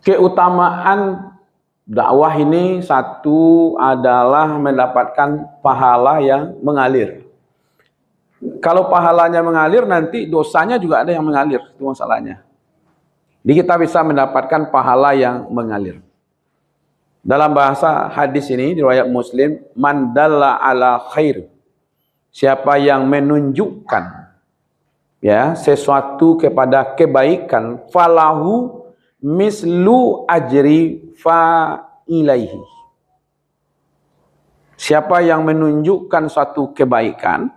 keutamaan dakwah ini satu adalah mendapatkan pahala yang mengalir. Kalau pahalanya mengalir, nanti dosanya juga ada yang mengalir, itu masalahnya. Jadi kita bisa mendapatkan pahala yang mengalir. Dalam bahasa hadis ini, di riwayat Muslim, man dalla ala khair, siapa yang menunjukkan ya sesuatu kepada kebaikan, falahu mislu ajri fa'ilaihi. Siapa yang menunjukkan suatu kebaikan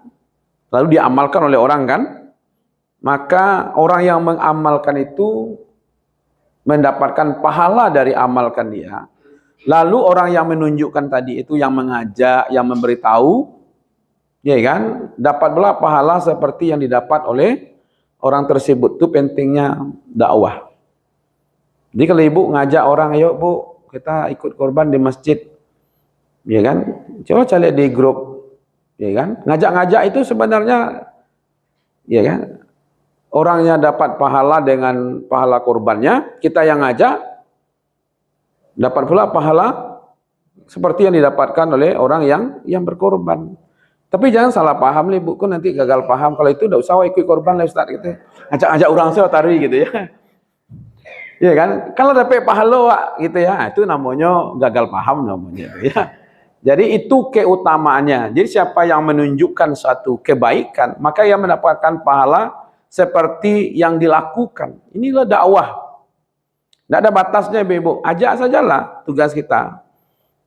lalu diamalkan oleh orang kan, maka orang yang mengamalkan itu mendapatkan pahala dari amalkan dia. Lalu orang yang menunjukkan tadi itu, yang mengajak, yang memberitahu, ya kan, dapat pula pahala seperti yang didapat oleh orang tersebut. Itu pentingnya dakwah. Jadi kalau ibu ngajak orang, ayo bu, kita ikut korban di masjid, ya kan, coba cari di grup, ya kan, ngajak-ngajak itu sebenarnya, ya kan, orangnya dapat pahala dengan pahala korbannya, kita yang ngajak dapat pula pahala seperti yang didapatkan oleh orang yang berkorban. Tapi jangan salah paham nih, buku nanti gagal paham. Kalau itu tidak usah ikut korban lah Ustaz gitu. Ajak-ajak orang saya taruh gitu ya. Iya kan? Kalau dapat pahala gitu ya, itu namanya gagal paham namanya ya. Jadi itu keutamaannya. Jadi siapa yang menunjukkan suatu kebaikan, maka ia mendapatkan pahala seperti yang dilakukan. Inilah dakwah. Tidak ada batasnya Ibu. Ajak sajalah tugas kita.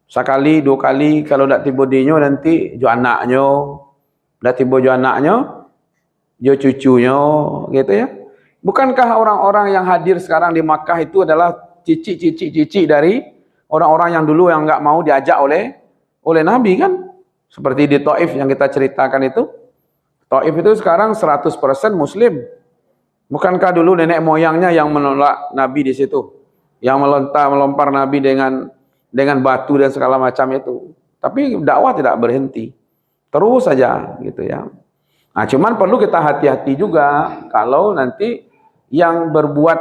Sekali, dua kali, kalau tidak tiba dinyo nanti jo anaknya, tidak tiba jo anaknya, jo cucunya, gitu ya. Bukankah orang-orang yang hadir sekarang di Makkah itu adalah cici dari orang-orang yang dulu yang nggak mau diajak oleh Nabi kan? Seperti di Taif yang kita ceritakan itu. Taif itu sekarang 100% Muslim. Bukankah dulu nenek moyangnya yang menolak Nabi di situ, yang melompar Nabi dengan batu dan segala macam itu. Tapi dakwah tidak berhenti, terus saja gitu ya. Nah, cuman perlu kita hati-hati juga kalau nanti yang berbuat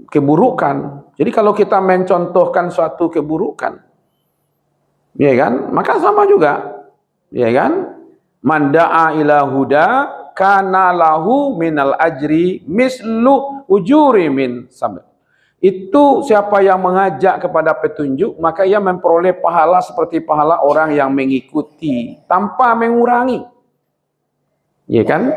keburukan. Jadi kalau kita mencontohkan suatu keburukan, ya kan, maka sama juga, ya kan. Man da'a ila huda kana lahu minal ajri mislu ujuri min sabr. Itu siapa yang mengajak kepada petunjuk, maka ia memperoleh pahala seperti pahala orang yang mengikuti tanpa mengurangi. Ya kan?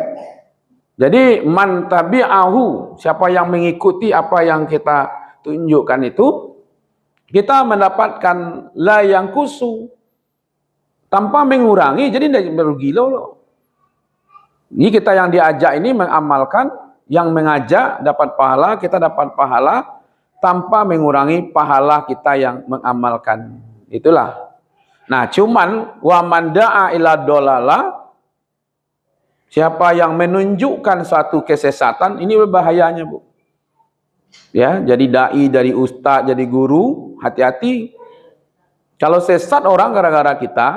Jadi man tabi'ahu, siapa yang mengikuti apa yang kita tunjukkan itu, kita mendapatkan la yang kusu tanpa mengurangi, jadi tidak merugi loh. Ini kita yang diajak ini mengamalkan, yang mengajak dapat pahala, kita dapat pahala tanpa mengurangi pahala kita yang mengamalkan. Itulah. Nah, cuman wa man da'a ila dolala, siapa yang menunjukkan suatu kesesatan, ini berbahayanya, Bu. Ya, jadi dai, dari ustaz, jadi guru, hati-hati. Kalau sesat orang gara-gara kita,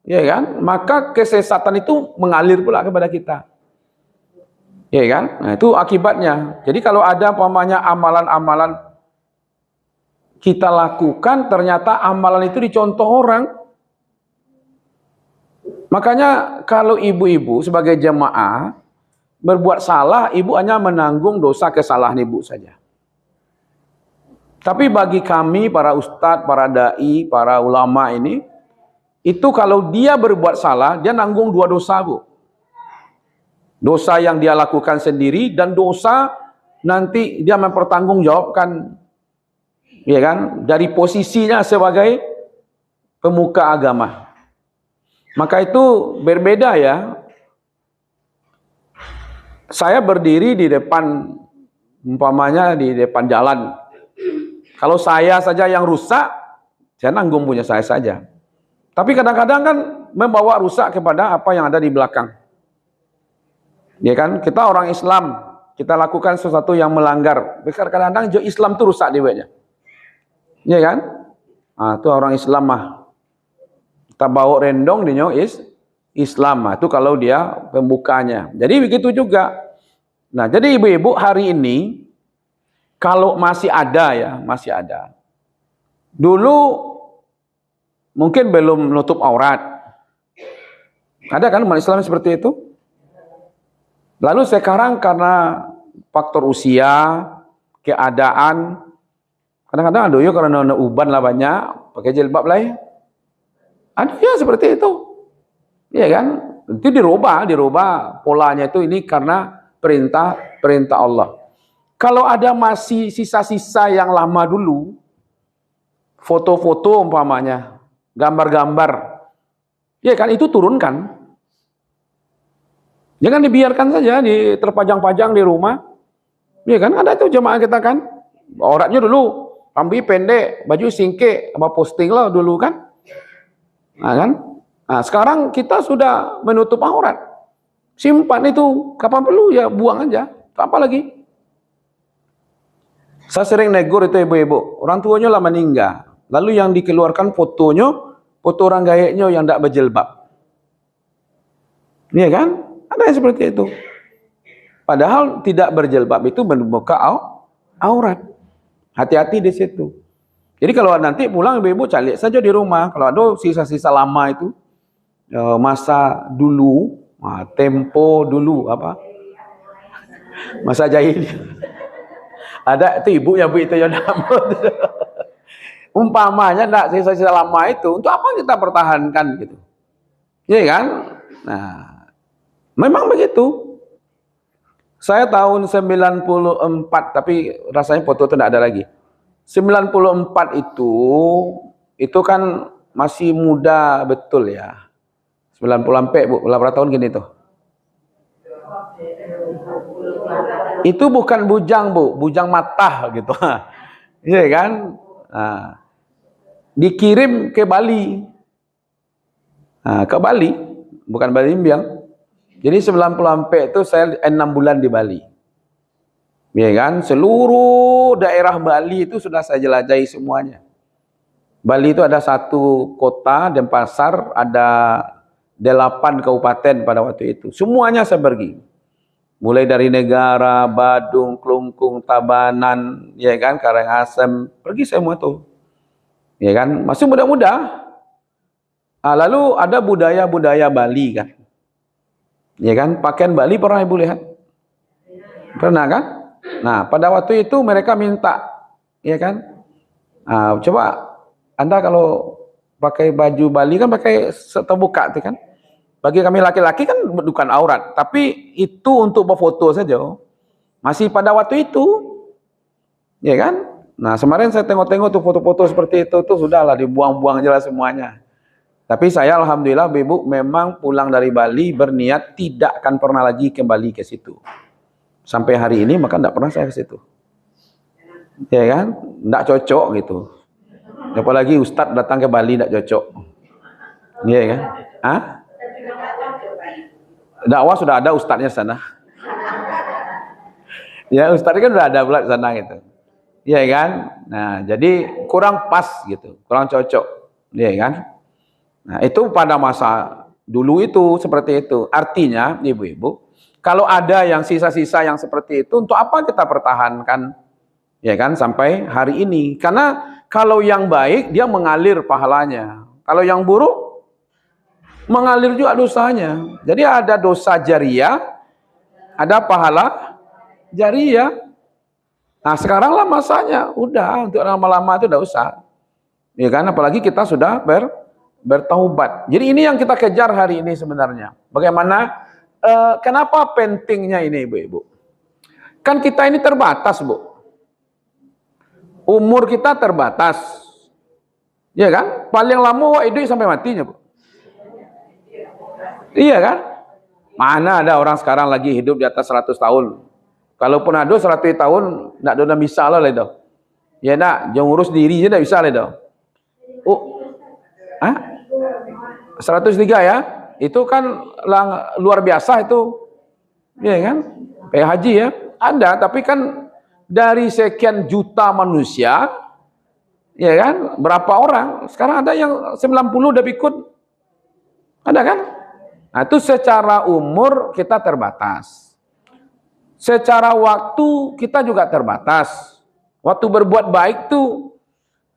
ya kan, maka kesesatan itu mengalir pula kepada kita. Ya kan? Nah, itu akibatnya. Jadi kalau ada umpamanya amalan-amalan kita lakukan, ternyata amalan itu dicontoh orang. Makanya kalau ibu-ibu sebagai jemaah berbuat salah, ibu hanya menanggung dosa kesalahan ibu saja. Tapi bagi kami, para ustadz, para dai, para ulama ini, itu kalau dia berbuat salah, dia nanggung dua dosa, Bu. Dosa yang dia lakukan sendiri dan dosa nanti dia mempertanggungjawabkan, ya kan, dari posisinya sebagai pemuka agama. Maka itu berbeda ya. Saya berdiri di depan, umpamanya di depan jalan. Kalau saya saja yang rusak, saya nanggung punya saya saja. Tapi kadang-kadang kan membawa rusak kepada apa yang ada di belakang. Ya kan, kita orang Islam, kita lakukan sesuatu yang melanggar. Kadang-kadang Islam itu rusak diwenya. Ya kan? Nah, itu orang Islam mah. Kita bawa rendong di Islam mah. Itu kalau dia pembukanya. Jadi begitu juga. Nah, jadi ibu-ibu hari ini, Kalau masih ada ya, masih ada. Dulu mungkin belum menutup aurat. Ada kan umat Islam seperti itu? Lalu sekarang karena faktor usia, keadaan, kadang-kadang ada ya karena uban lah banyak, pakai jilbab lah ya. Ada ya seperti itu. Iya kan? Itu dirubah polanya itu ini karena perintah Allah. Kalau ada masih sisa-sisa yang lama dulu, foto-foto umpamanya, gambar-gambar, ya kan itu turunkan. Jangan dibiarkan saja terpajang-pajang di rumah. Ya kan ada itu jemaah kita kan. Auratnya dulu rambut pendek, baju singkek, apa posting lah dulu kan. Nah kan? Nah, sekarang kita sudah menutup aurat. Simpan itu kapan perlu ya buang aja. Apa lagi? Saya sering negur itu ibu-ibu, orang tuanya lah meninggal. Lalu yang dikeluarkan fotonya, foto orang gayanya yang tidak berjilbab. Iya kan? Ada yang seperti itu. Padahal tidak berjilbab itu membuka aurat. Hati-hati di situ. Jadi kalau nanti pulang ibu-ibu cari saja di rumah. Kalau ada sisa-sisa lama itu, masa dulu, tempo dulu apa? Masa jahiliyah. Ada itu ibunya bu itu yang nama. Umpamanya enggak sisa-sisa lama itu, untuk apa kita pertahankan gitu? Iya kan? Nah, memang begitu. Saya tahun 94, tapi rasanya foto itu tidak ada lagi. 94 itu kan masih muda betul ya. 90 sampai bu, berapa tahun gini tuh? Itu bukan bujang bu, bujang matah gitu. Iya kan? Nah, dikirim ke Bali. Nah, ke Bali, bukan Bali Imbiang. Jadi 90 sampai itu saya 6 bulan di Bali. Ya kan? Seluruh daerah Bali itu sudah saya jelajahi semuanya. Bali itu ada 1 kota, Denpasar, ada 8 kabupaten pada waktu itu. Semuanya saya pergi. Mulai dari Negara, Badung, Klungkung, Tabanan, ya kan, Karangasem, pergi semua tuh. Ya kan? Masih muda-muda. Nah, lalu ada budaya-budaya Bali kan. Ya kan, pakaian Bali pernah ibu lihat? Pernah kan? Nah, pada waktu itu mereka minta, ya kan? Nah, coba Anda kalau pakai baju Bali kan pakai terbuka itu kan? Bagi kami laki-laki kan bukan aurat, tapi itu untuk berfoto saja. Masih pada waktu itu, ya kan? Nah, kemarin saya tengok-tengok tuh foto-foto seperti itu tuh sudahlah dibuang-buang aja lah semuanya. Tapi saya alhamdulillah ibu memang pulang dari Bali berniat tidak akan pernah lagi kembali ke situ. Sampai hari ini maka tidak pernah saya ke situ. Ya kan? Tidak cocok gitu. Apalagi Ustadz datang ke Bali tidak cocok. Iya kan? Hah? Dakwah sudah ada ustadznya sana. Ya ustadz kan sudah ada pula di sana gitu. Iya kan? Nah, jadi kurang pas gitu, kurang cocok. Iya kan? Nah, itu pada masa dulu itu seperti itu. Artinya, ibu-ibu, kalau ada yang sisa-sisa yang seperti itu, untuk apa kita pertahankan? Ya kan, sampai hari ini. Karena kalau yang baik, dia mengalir pahalanya. Kalau yang buruk, mengalir juga dosanya. Jadi ada dosa jariah, ada pahala jariah. Nah, sekaranglah masanya. Udah, untuk lama-lama itu udah usah. Ya kan, apalagi kita sudah bertaubat. Jadi ini yang kita kejar hari ini sebenarnya. Bagaimana, kenapa pentingnya ini ibu-ibu? Kan kita ini terbatas bu. Umur kita terbatas. Ya kan? Paling lama hidup sampai matinya bu. Iya kan? Mana ada orang sekarang lagi hidup di atas 100 tahun. Kalaupun ada 100 tahun, nak ada bisa lah itu. Ya nak, jangan urus diri je tak bisa lah itu. Oh. Hah? 103 ya, itu kan luar biasa itu, ya kan? Kayak haji ya, ada, tapi kan dari sekian juta manusia, ya kan? Berapa orang? Sekarang ada yang 90 udah ikut, ada kan? Nah itu secara umur kita terbatas, secara waktu kita juga terbatas. Waktu berbuat baik tuh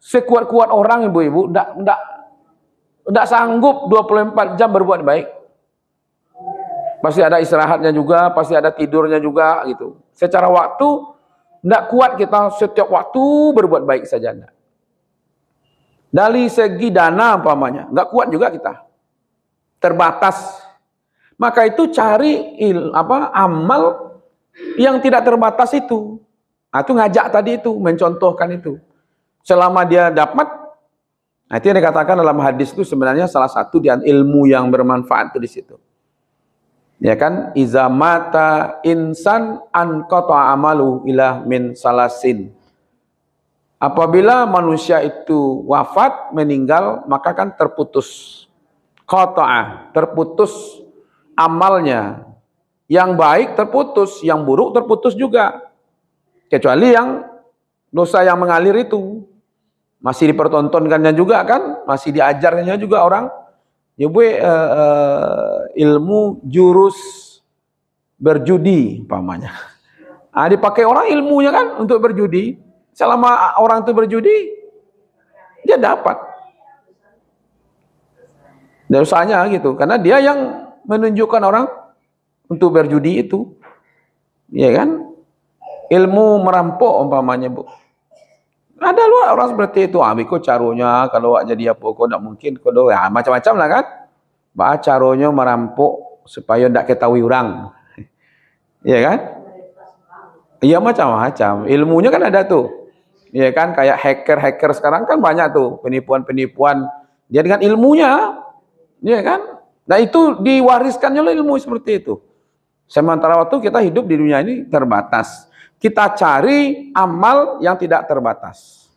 sekuat-kuat orang ibu-ibu, enggak sanggup 24 jam berbuat baik. Pasti ada istirahatnya juga, pasti ada tidurnya juga gitu. Secara waktu enggak kuat kita setiap waktu berbuat baik saja enggak. Dari segi dana umpamanya, enggak kuat juga kita. Terbatas. Maka itu cari amal yang tidak terbatas itu. Nah, itu ngajak tadi itu, mencontohkan itu. Selama dia dapat, nah itu yang dikatakan dalam hadis itu sebenarnya salah satu di ilmu yang bermanfaat itu di situ. Ya kan, iza mata insan an qata amalu ila min salasin. Apabila manusia itu wafat, meninggal, maka kan terputus qata'a, terputus amalnya. Yang baik terputus, yang buruk terputus juga. Kecuali yang dosa yang mengalir itu masih dipertontonkannya juga kan, masih diajarnya juga orang. Ya ilmu jurus berjudi umpamanya. Ah, dipakai orang ilmunya kan untuk berjudi. Selama orang itu berjudi, dia dapat dosanya gitu, karena dia yang menunjukkan orang untuk berjudi itu, ya kan? Ilmu merampok umpamanya bu. Ada luar orang seperti itu. Kok carunya kalau jadi apa kok tidak mungkin kok ya macam-macam lah kan. Caronya merampok supaya tidak ketahui orang. Iya kan? Iya macam-macam. Ilmunya kan ada tuh. Iya kan, kayak hacker sekarang kan banyak tuh penipuan-penipuan dia dengan ilmunya. Iya kan? Nah itu diwariskan oleh ilmu seperti itu. Sementara waktu kita hidup di dunia ini terbatas. Kita cari amal yang tidak terbatas.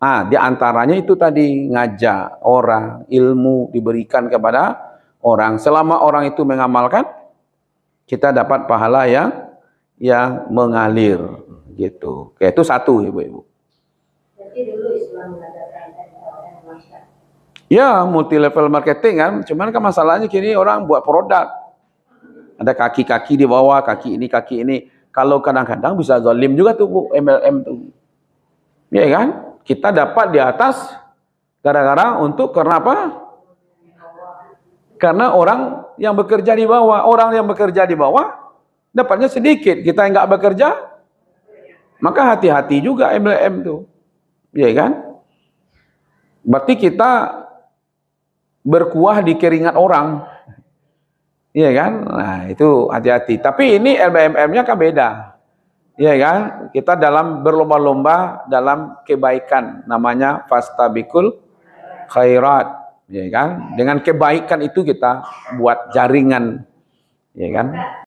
Nah, di antaranya itu tadi ngajak orang, ilmu diberikan kepada orang. Selama orang itu mengamalkan, kita dapat pahala yang mengalir gitu. Kayak itu satu ibu-ibu. Jadi dulu Islam mengadakan ya multi level marketing kan, cuman kan masalahnya kini orang buat produk. Ada kaki-kaki di bawah, kaki ini. Kalau kadang-kadang bisa zalim juga tuh Bu, MLM tuh. Ya kan? Kita dapat di atas gara-gara karena apa? Karena orang yang bekerja di bawah. Orang yang bekerja di bawah dapatnya sedikit. Kita yang nggak bekerja, maka hati-hati juga MLM tuh. Ya kan? Berarti kita berkuah di keringat orang. Iya kan? Nah, itu hati-hati. Tapi ini LBMM-nya kan beda. Iya kan? Kita dalam berlomba-lomba dalam kebaikan. Namanya fastabikul khairat. Iya kan? Dengan kebaikan itu kita buat jaringan. Iya kan?